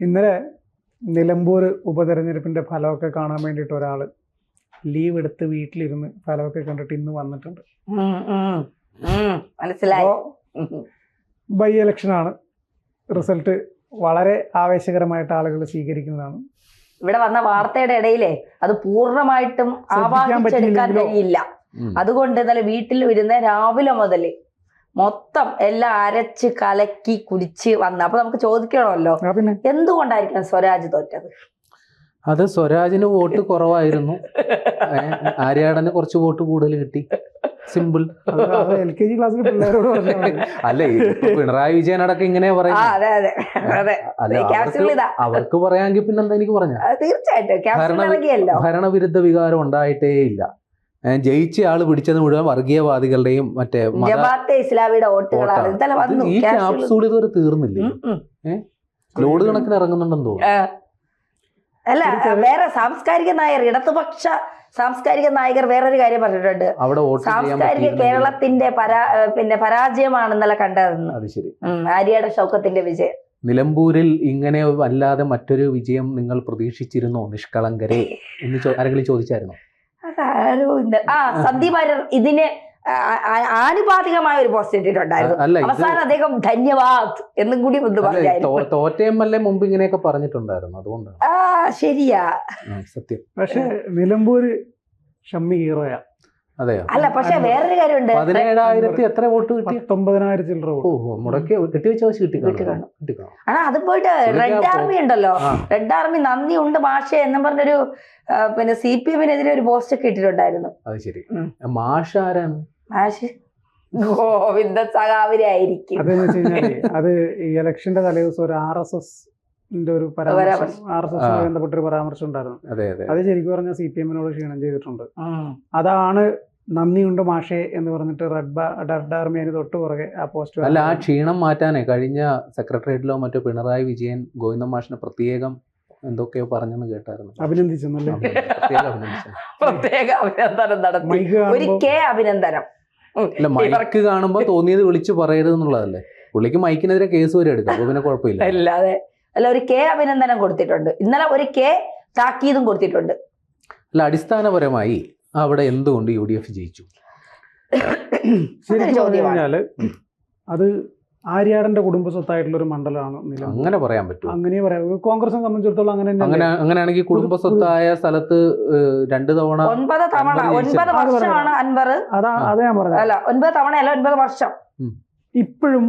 ഇന്നലെ നിലമ്പൂർ ഉപതെരഞ്ഞെടുപ്പിന്റെ ഫലമൊക്കെ കാണാൻ വേണ്ടിയിട്ട് ഒരാൾ ലീവ് എടുത്ത് വീട്ടിലിരുന്ന് ഫലമൊക്കെ കണ്ടിട്ട് ഇന്ന് വന്നിട്ടുണ്ട്. മനസ്സിലായി. ബൈ ഇലക്ഷൻ ആണ്, റിസൾട്ട് വളരെ ആവേശകരമായിട്ട് ആളുകൾ സ്വീകരിക്കുന്നതാണ്. ഇവിടെ വന്ന വാർത്തയുടെ ഇടയിലേ അത് പൂർണ്ണമായിട്ടും ആവാഹിച്ചെടുക്കാൻ കഴിയില്ല. അതുകൊണ്ട് ഇന്നലെ വീട്ടിൽ ഇരുന്ന് രാവിലെ മുതൽ മൊത്തം എല്ലാം അരച്ച് കലക്കി കുടിച്ച് വന്ന. അപ്പൊ നമുക്ക് ചോദിക്കണമല്ലോ, എന്തുകൊണ്ടായിരിക്കാം സ്വരാജ് തോറ്റത്? അത് സ്വരാജിന് വോട്ട് കുറവായിരുന്നു, ആര്യാടന് കുറച്ച് വോട്ട് കൂടുതൽ കിട്ടി. സിമ്പിൾ. LKG ക്ലാസ്സിൽ പിള്ളേരോട് അല്ലേ, പിണറായി വിജയനടക്കം ഇങ്ങനെ പറയുന്നത്. അവർക്ക് പറയാമെങ്കിൽ പിന്നെന്താ എനിക്ക് പറഞ്ഞ ഭരണവിരുദ്ധ വികാരം ഉണ്ടായിട്ടേ ഇല്ല. ജയിച്ച ആള് പിടിച്ചത് മുഴുവൻ വർഗീയവാദികളുടെയും മറ്റേ ഈ ക്യാപ്സൂൾ ഇതുവരെ തീർന്നില്ലേ? ലോഡ് കണക്കിന് ഇറങ്ങുന്നുണ്ടെന്ന് തോന്നുന്നു. അല്ല, വേറെ സാംസ്കാരിക നായർ, ഇടതുപക്ഷ സാംസ്കാരിക നായകർ വേറൊരു കാര്യം പറഞ്ഞിട്ടുണ്ട്. സാംസ്കാരിക കേരളത്തിന്റെ പരാജയമാണെന്നല്ല കണ്ടതെന്ന്. ആര്യാടൻ ഷൗക്കത്തിന്റെ വിജയം. നിലമ്പൂരിൽ ഇങ്ങനെ അല്ലാതെ മറ്റൊരു വിജയം നിങ്ങൾ പ്രതീക്ഷിച്ചിരുന്നോ നിഷ്കളങ്കരെ എന്ന് ആരെങ്കിലും ചോദിച്ചായിരുന്നോ? സന്ദീപ് വാര്യർ ഇതിന് ആനുപാതികമായ ഒരു പോസ്റ്റ് ഇട്ടിട്ടുണ്ടായിരുന്നു. അവസാനം അദ്ദേഹം ധന്യവാദ് എന്നും കൂടി ഒന്ന് പറഞ്ഞായിരുന്നു. തോറ്റയമ്മല്ലേ മുമ്പ് ഇങ്ങനെയൊക്കെ പറഞ്ഞിട്ടുണ്ടായിരുന്നു, അതുകൊണ്ടാണ്. ശരിയാ, സത്യം. പക്ഷെ നിലമ്പൂര് ഷമ്മി ഹീറോയാ. അതെയോ? അല്ല, പക്ഷെ വേറൊരു കാര്യമുണ്ട്. 17,000 എത്ര വോട്ട് കിട്ടി? 19,000 ചില്ലറ വോട്ട് മുടക്കി കെട്ടിവെച്ച വശം കിട്ടിക്കാണോ? അത് പോയിട്ട് റെഡ് ആർമി ഉണ്ടല്ലോ, റെഡ് ആർമി നന്ദി ഉണ്ട് മാഷ എന്നും പറഞ്ഞൊരു CPM-നെതിരെ ഒരു പോസ്റ്റ് ഒക്കെ ഇട്ടിട്ടുണ്ടായിരുന്നു. അത് ശരി. മാഷ ആരാണ്? മാഷ് ഗോവിന്ദ സഖാവിനായിരിക്കും. അതെന്ന് വെച്ച് കഴിഞ്ഞാല് അത് ഈ ഇലക്ഷന്റെ തലേദിവസം ഒരു RSS ഒരു പരാമർശം, RSS ബന്ധപ്പെട്ടൊരു പരാമർശം ഉണ്ടായിരുന്നു. അത് ശരിക്കും പറഞ്ഞാൽ CPM-നോട് ക്ഷീണം ചെയ്തിട്ടുണ്ട്. അതാണ് നന്ദിയുണ്ട് മാഷേ എന്ന് പറഞ്ഞിട്ട് റെഡ് ആർമി അതിന് തൊട്ട് പുറകെ ആ പോസ്റ്റ്. അല്ല, ആ ക്ഷീണം മാറ്റാനേ കഴിഞ്ഞ സെക്രട്ടേറിയറ്റിലോ മറ്റോ പിണറായി വിജയൻ ഗോവിന്ദൻ മാഷിനെ പ്രത്യേകം എന്തൊക്കെയോ പറഞ്ഞെന്ന് കേട്ടായിരുന്നു. അഭിനന്ദിച്ചെന്നല്ലേ? പ്രത്യേക അഭിനന്ദനം നടത്തി. ഒരിക്കൽ അഭിനന്ദനം. അല്ല, മൈക്ക് കാണുമ്പോ തോന്നിയത് വിളിച്ചു പറയരുത് എന്നുള്ളതല്ലേ? പുള്ളിക്ക് മൈക്കിനെതിരെ കേസ് വരെ എടുക്കാം, അപ്പൊ പിന്നെ കുഴപ്പമില്ല. അല്ലാതെ അല്ല, ഒരു അഭിനന്ദനം കൊടുത്തിട്ടുണ്ട്. ഇന്നലെ ഒരു താക്കീതും കൊടുത്തിട്ടുണ്ട്. അല്ല, അടിസ്ഥാനപരമായി അവിടെ എന്തുകൊണ്ട് UDF ജയിച്ചു? ശരിക്കും പറഞ്ഞു കഴിഞ്ഞാല് അത് ആര്യാടന്റെ കുടുംബ സ്വത്തായിട്ടുള്ള ഒരു മണ്ഡലമാണ് നിലമ്പൂർ. അങ്ങനെ പറയാൻ പറ്റും? അങ്ങനെ പറയാം. കോൺഗ്രസിനെ സംബന്ധിച്ചിടത്തോളം അങ്ങനെയാണെങ്കിൽ കുടുംബ സ്വത്തായ സ്ഥലത്ത് 2 തവണ 9 വർഷമാണ് അൻവർ. അതാ ഞാൻ പറഞ്ഞത്. അല്ല, 9 തവണയല്ല, 9 വർഷം. ഇപ്പോഴും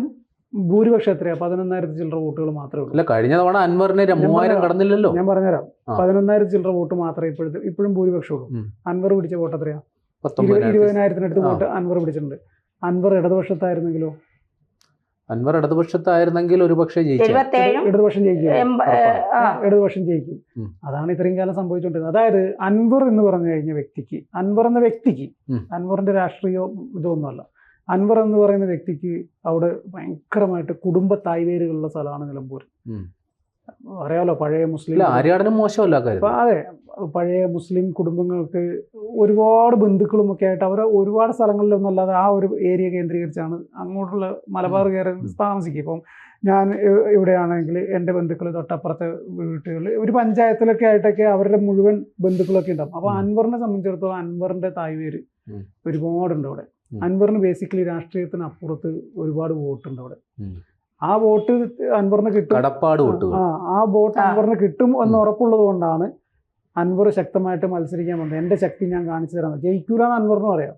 ഭൂരിപക്ഷം എത്രയാ? 11,000 ചില്ലറ വോട്ടുകൾ മാത്രമേ ഉള്ളൂ. അല്ല, കഴിഞ്ഞ തവണ അൻവറിന് 3,000 കടന്നില്ലല്ലോ. ഞാൻ പറഞ്ഞുതരാം. 11,000 ചില്ലറ വോട്ട് മാത്രമേ ഇപ്പോഴും ഭൂരിപക്ഷം ഉള്ളൂ. അൻവർ പിടിച്ച വോട്ട് എത്രയാ? 20,000-നടുത്ത് വോട്ട് അൻവർ പിടിച്ചിട്ടുണ്ട്. അൻവർ ഇടതുപക്ഷത്തായിരുന്നെങ്കിലോ? അൻവർ ഇടതുപക്ഷത്തായിരുന്നെങ്കിൽ ഒരു പക്ഷേ ഇടതുപക്ഷം ജയിക്കും. അതാണ് ഇത്രയും കാലം സംഭവിച്ചുകൊണ്ടിരുന്നത്. അതായത് അൻവർ എന്ന് പറഞ്ഞു കഴിഞ്ഞ വ്യക്തിക്ക്, അൻവറിന്റെ രാഷ്ട്രീയ ഇതൊന്നുമല്ല, അൻവർ എന്ന് പറയുന്ന വ്യക്തിക്ക് അവിടെ ഭയങ്കരമായിട്ട് കുടുംബ തായ്വേരുകളുള്ള സ്ഥലമാണ് നിലമ്പൂർ. അറിയാലോ, പഴയ മുസ്ലിം. ആര്യാടനും മോശമല്ല. അതെ, പഴയ മുസ്ലിം കുടുംബങ്ങൾക്ക് ഒരുപാട് ബന്ധുക്കളും ഒക്കെ ആയിട്ട് അവർ ഒരുപാട് സ്ഥലങ്ങളിലൊന്നും അല്ലാതെ ആ ഒരു ഏരിയ കേന്ദ്രീകരിച്ചാണ് അങ്ങോട്ടുള്ള മലബാർ കയറി താമസിക്കുക. ഇപ്പം ഞാൻ ഇവിടെയാണെങ്കിൽ എൻ്റെ ബന്ധുക്കൾ തൊട്ടപ്പുറത്തെ വീട്ടുകളിൽ ഒരു പഞ്ചായത്തിലൊക്കെ ആയിട്ടൊക്കെ അവരുടെ മുഴുവൻ ബന്ധുക്കളൊക്കെ ഉണ്ടാവും. അപ്പോൾ അൻവറിനെ സംബന്ധിച്ചിടത്തോളം അൻവറിന്റെ തായ്വേര് ഒരുപാടുണ്ട് അവിടെ. അൻവറിന് ബേസിക്കലി രാഷ്ട്രീയത്തിന് അപ്പുറത്ത് ഒരുപാട് വോട്ടുണ്ട് അവിടെ. ആ വോട്ട് അൻവറിന് കിട്ടും, ആ വോട്ട് അൻവറിന് കിട്ടും എന്ന് ഉറപ്പുള്ളത് കൊണ്ടാണ് അൻവർ ശക്തമായിട്ട് മത്സരിക്കാൻ വന്നത്. എൻ്റെ ശക്തി ഞാൻ കാണിച്ചു തരാം, ജയിക്കൂലെന്ന് അൻവറിനും അറിയാം,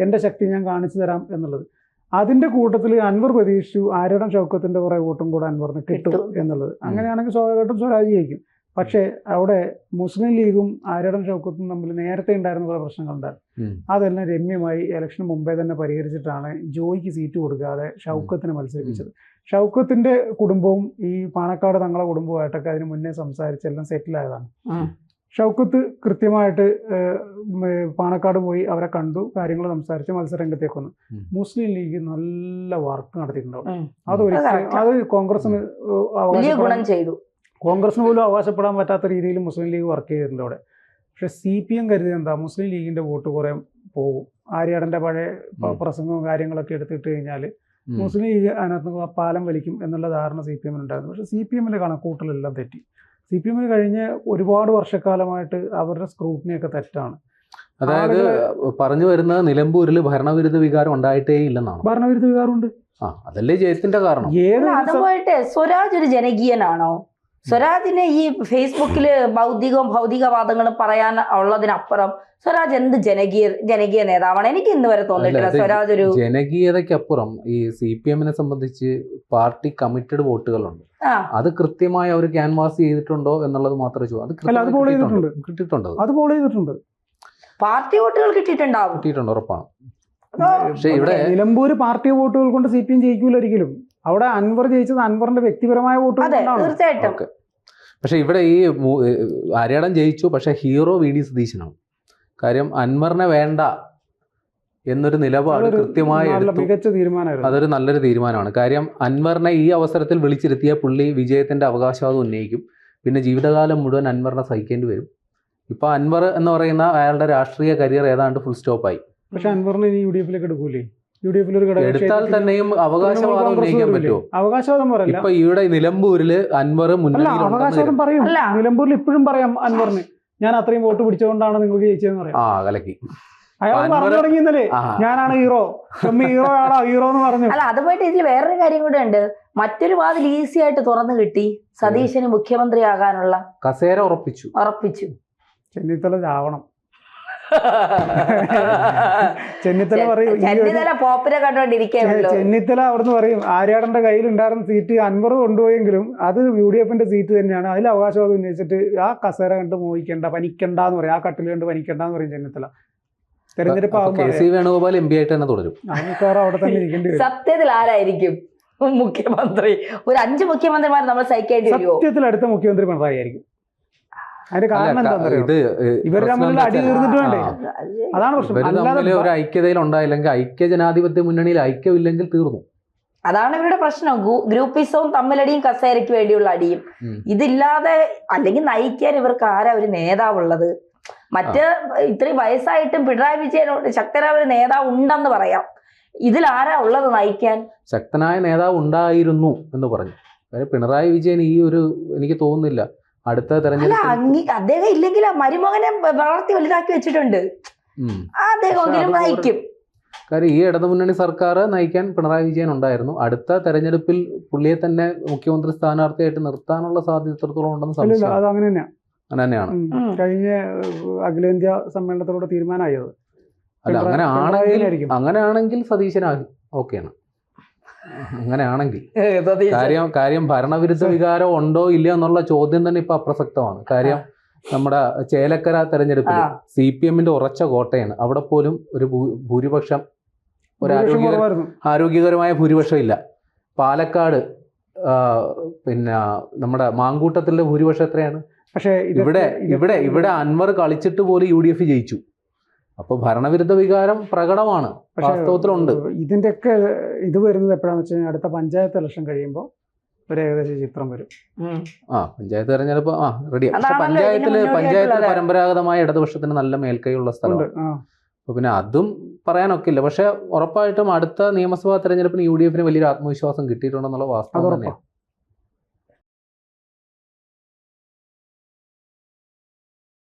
എൻ്റെ ശക്തി ഞാൻ കാണിച്ചു തരാം എന്നുള്ളത്. അതിന്റെ കൂട്ടത്തിൽ അൻവർ പ്രതീക്ഷിച്ചു ആര്യാടൻ ഷൗക്കത്തിന്റെ കുറെ വോട്ടും കൂടെ അൻവറിന് കിട്ടും എന്നുള്ളത്. അങ്ങനെയാണെങ്കിൽ സ്വാഭാവികമായിട്ടും സ്വരാജ് ജയിക്കും. പക്ഷേ അവിടെ മുസ്ലിം ലീഗും ആര്യാടൻ ഷൗക്കത്തും തമ്മിൽ നേരത്തെ ഉണ്ടായിരുന്ന കുറെ പ്രശ്നങ്ങളുണ്ടായിരുന്നു. അതെല്ലാം രമ്യമായി ഇലക്ഷന് മുമ്പേ തന്നെ പരിഹരിച്ചിട്ടാണ് ജോയിക്ക് സീറ്റ് കൊടുക്കാതെ ഷൗക്കത്തിനെ മത്സരിപ്പിച്ചത്. ഷൗക്കത്തിന്റെ കുടുംബവും ഈ പാണക്കാട് തങ്ങളെ കുടുംബവുമായിട്ടൊക്കെ അതിന് മുന്നേ സംസാരിച്ച് എല്ലാം സെറ്റിലായതാണ്. ഷൗക്കത്ത് കൃത്യമായിട്ട് പാണക്കാട് പോയി അവരെ കണ്ടു, കാര്യങ്ങൾ സംസാരിച്ച് മത്സരരംഗത്തേക്ക് വന്നു. മുസ്ലിം ലീഗ് നല്ല വർക്ക് നടത്തിയിട്ടുണ്ടാവും. അത് കോൺഗ്രസിന് പോലും അവകാശപ്പെടാൻ പറ്റാത്ത രീതിയിൽ മുസ്ലിം ലീഗ് വർക്ക് ചെയ്തിട്ടുണ്ട് അവിടെ. പക്ഷെ CPM കരുതിയത് എന്താ, മുസ്ലിം ലീഗിന്റെ വോട്ട് കുറെ പോകും, ആര്യാടന്റെ പഴയ പ്രസംഗവും കാര്യങ്ങളൊക്കെ എടുത്തിട്ട് കഴിഞ്ഞാൽ മുസ്ലിം ലീഗ് അതിനകത്ത് പാലം വലിക്കും എന്നുള്ള ധാരണ CPM ഉണ്ടായിരുന്നു. പക്ഷേ CPM-ന്റെ കണക്കൂട്ടലെല്ലാം തെറ്റി. CPM-ന് കഴിഞ്ഞ ഒരുപാട് വർഷക്കാലമായിട്ട് അവരുടെ സ്ക്രൂട്ടിനിയൊക്കെ തെറ്റാണ്. അതായത് പറഞ്ഞു വരുന്നത് നിലമ്പൂരിൽ ഭരണവിരുദ്ധ വികാരം ഉണ്ടായിട്ടേ ഇല്ലെന്നാണ്. ഭരണവിരുദ്ധ വികാരമുണ്ട്. അതല്ലേ ജയത്തിന്റെ കാരണം. അതുമായിട്ട് സ്വരാജ് ഒരു ജനകീയനാണോ? സ്വരാജിന് ഈ ഫേസ്ബുക്കിൽ ഭൗതികവാദങ്ങളും പറയാൻ ഉള്ളതിനപ്പുറം സ്വരാജ് എന്ത് ജനകീയ നേതാവാണ്? എനിക്ക് ഇന്ന് വരെ തോന്നിയിട്ടില്ല സ്വരാജ് ഒരു ജനകീയതയ്ക്കപ്പുറം ഈ CPM-നെ സംബന്ധിച്ച് പാർട്ടി കമ്മിറ്റഡ് വോട്ടുകളുണ്ട്. അത് കൃത്യമായി അവർ ക്യാൻവാസ് ചെയ്തിട്ടുണ്ടോ എന്നുള്ളത് മാത്രമേ അത് കിട്ടിയിട്ടുണ്ട്. പാർട്ടി വോട്ടുകൾ കിട്ടിയിട്ടുണ്ട്, ഉറപ്പാണ്. പക്ഷേ ഇവിടെ നിലമ്പൂര് പാർട്ടി വോട്ടുകൾ കൊണ്ട് CPM ജയിക്കൂല ഒരിക്കലും. അവിടെ അൻവർ ജയിച്ചത് അൻവറിന്റെ വ്യക്തിപരമായ വോട്ടുകൾ. തീർച്ചയായിട്ടും. പക്ഷെ ഇവിടെ ഈ ആര്യാടൻ ജയിച്ചു, പക്ഷെ ഹീറോ VD സതീശനാണ്. കാര്യം അൻവറിനെ വേണ്ട എന്നൊരു നിലപാട് കൃത്യമായി മികച്ച തീരുമാനമായിരുന്നു. അതൊരു നല്ലൊരു തീരുമാനമാണ്. കാര്യം അൻവറിനെ ഈ അവസരത്തിൽ വിളിച്ചിരുത്തിയ പുള്ളി വിജയത്തിന്റെ അവകാശവാദം ഉന്നയിക്കും. പിന്നെ ജീവിതകാലം മുഴുവൻ അൻവറിനെ സഹിക്കേണ്ടി വരും. ഇപ്പൊ അൻവർ എന്ന് പറയുന്ന അയാളുടെ രാഷ്ട്രീയ കരിയർ ഏതാണ്ട് ഫുൾ സ്റ്റോപ്പായി. പക്ഷെ അൻവറിനെ UDF-ലേക്ക് എടുക്കൂലേ? UDF-ൽ ഒരു എടുത്താൽ തന്നെയും അവകാശവാദം ഉന്നയിക്കാൻ പറ്റുമോ? അവകാശവാദം പറയില്ല. ഇപ്പൊ ഇവിടെ നിലമ്പൂരില് അൻവർ അവകാശവാദം പറയും. നിലമ്പൂരിൽ ഇപ്പോഴും പറയാം അൻവറിന് ഞാൻ അത്രയും വോട്ട് പിടിച്ചുകൊണ്ടാണ് നിങ്ങൾക്ക് ജയിച്ചതെന്ന് പറയാം. കലക്കി അയാൾ പറഞ്ഞു തുടങ്ങിയെന്നല്ലേ ഞാനാണ് ഹീറോ, ഹീറോ ആണോ ഹീറോ എന്ന് പറഞ്ഞു. അല്ല, അതുമായിട്ട് ഇതിൽ വേറൊരു കാര്യം കൂടെ ഉണ്ട്. മറ്റൊരു വാതിൽ ഈസി ആയിട്ട് തുറന്നു കിട്ടി. സതീശന് മുഖ്യമന്ത്രിയാകാനുള്ള കസേര ഉറപ്പിച്ചു. ചെന്നിത്തല ചാവണം. ചെന്നിത്തല പറയും, ചെന്നിത്തല അവിടുന്ന് പറയും ആര്യാടന്റെ കയ്യിൽ ഉണ്ടായിരുന്ന സീറ്റ് അൻവർ കൊണ്ടുപോയെങ്കിലും അത് UDF-ന്റെ സീറ്റ് തന്നെയാണ്, അതിൽ അവകാശവാദം ഉന്നയിച്ചിട്ട് ആ കസേര കണ്ട് മോഹിക്കണ്ട പനിക്കണ്ടെന്ന് പറയും, ആ കട്ടിൽ കണ്ട് പനിക്കണ്ടെന്ന് പറയും ചെന്നിത്തല. തെരഞ്ഞെടുപ്പ് വേണുഗോപാൽ MP ആയിട്ട് തന്നെ തുടരും. അവിടെ തന്നെ ഇരിക്കേണ്ടി വരും. സത്യത്തിൽ ആരായിരിക്കും മുഖ്യമന്ത്രി? ഒരു 5 മുഖ്യമന്ത്രിമാർ നമ്മൾ സഹിക്കേണ്ടി വരുമോ? സത്യത്തിൽ അടുത്ത മുഖ്യമന്ത്രി പിണറായി ആയിരിക്കും. അതിന്റെ കാരണം എന്താ? ഇവർ തമ്മിൽ അടി തീർന്നിട്ട് വേണ്ടേ? അതാണ് പ്രശ്നം. ഒരു ഐക്യതയിൽ ഉണ്ടായില്ലെങ്കിൽ, ഐക്യജനാധിപത്യ മുന്നണിയിൽ ഐക്യമില്ലെങ്കിൽ തീർന്നു. അതാണ് ഇവരുടെ പ്രശ്നം. ഗ്രൂപ്പിസവും തമ്മിലടിയും കസേരയ്ക്ക് വേണ്ടിയുള്ള അടിയും. ഇതില്ലാതെ അല്ലെങ്കിൽ നയിക്കാൻ ഇവർക്ക് ആരാ ഒരു നേതാവുള്ളത്? ഇത്രയും വയസ്സായിട്ടും പിണറായി വിജയൻ ശക്തനായ ഒരു നേതാവ് ഉണ്ടെന്ന് പറയാം. ഇതിൽ ആരാ ഉള്ളത് നയിക്കാൻ? ശക്തനായ നേതാവ് ഉണ്ടായിരുന്നു എന്ന് പറഞ്ഞു. പിണറായി വിജയൻ ഈ ഒരു എനിക്ക് തോന്നുന്നില്ല അടുത്ത തെരഞ്ഞെടുപ്പ് അദ്ദേഹം ഇല്ലെങ്കിൽ മരുമകനെ വളർത്തി വലുതാക്കി വെച്ചിട്ടുണ്ട്. അദ്ദേഹം നയിക്കും. കാര്യം ഈ ഇടതുമുന്നണി സർക്കാർ നയിക്കാൻ പിണറായി വിജയൻ ഉണ്ടായിരുന്നു. അടുത്ത തെരഞ്ഞെടുപ്പിൽ പുള്ളിയെ തന്നെ മുഖ്യമന്ത്രി സ്ഥാനാർത്ഥിയായിട്ട് നിർത്താനുള്ള സാധ്യത എത്രത്തോളം ഉണ്ടെന്ന് സംശയം. അത് അങ്ങനെ തന്നെയാണ് കഴിഞ്ഞ അഖിലേന്ത്യാ സമ്മേളനത്തിലൂടെ തീരുമാനമായത്. അല്ല, അങ്ങനെയാണെങ്കിൽ സതീശനാകും. ഓക്കെയാണ്. അങ്ങനെയാണെങ്കിൽ കാര്യം ഭരണവിരുദ്ധ വികാരം ഉണ്ടോ ഇല്ലയോ എന്നുള്ള ചോദ്യം തന്നെ ഇപ്പൊ അപ്രസക്തമാണ്. കാര്യം നമ്മുടെ ചേലക്കര തെരഞ്ഞെടുപ്പിൽ CPM-ന്റെ ഉറച്ച കോട്ടയാണ്. അവിടെ പോലും ഒരു ഭൂരിപക്ഷം, ആരോഗ്യകരമായ ഭൂരിപക്ഷം ഇല്ല. പാലക്കാട് പിന്നെ നമ്മുടെ മാങ്കൂട്ടത്തിന്റെ ഭൂരിപക്ഷം എത്രയാണ്? പക്ഷേ ഇവിടെ അൻവർ കളിച്ചിട്ട് പോലും UDF ജയിച്ചു. അപ്പൊ ഭരണവിരുദ്ധ വികാരം പ്രകടമാണ്, വാസ്തവത്തിലുണ്ട്. ഇതിന്റെയൊക്കെ ഇത് വരുന്നത് എപ്പോഴാന്ന് വെച്ച് കഴിഞ്ഞാൽ അടുത്ത പഞ്ചായത്ത് ഇലക്ഷൻ കഴിയുമ്പോൾ ഒരു ഏകദേശം ചിത്രം വരും. പഞ്ചായത്ത് തെരഞ്ഞെടുപ്പ് റെഡി. പഞ്ചായത്തിൽ പരമ്പരാഗതമായ ഇടതുപക്ഷത്തിന് നല്ല മേൽക്കൈയുള്ള സ്ഥലമാണ്. അപ്പൊ പിന്നെ അതും പറയാനൊക്കെ ഇല്ല. പക്ഷെ ഉറപ്പായിട്ടും അടുത്ത നിയമസഭാ തെരഞ്ഞെടുപ്പിന് UDF-ന് വലിയൊരു ആത്മവിശ്വാസം കിട്ടിയിട്ടുണ്ടെന്നുള്ള വാസ്തവം തന്നെയാണ്.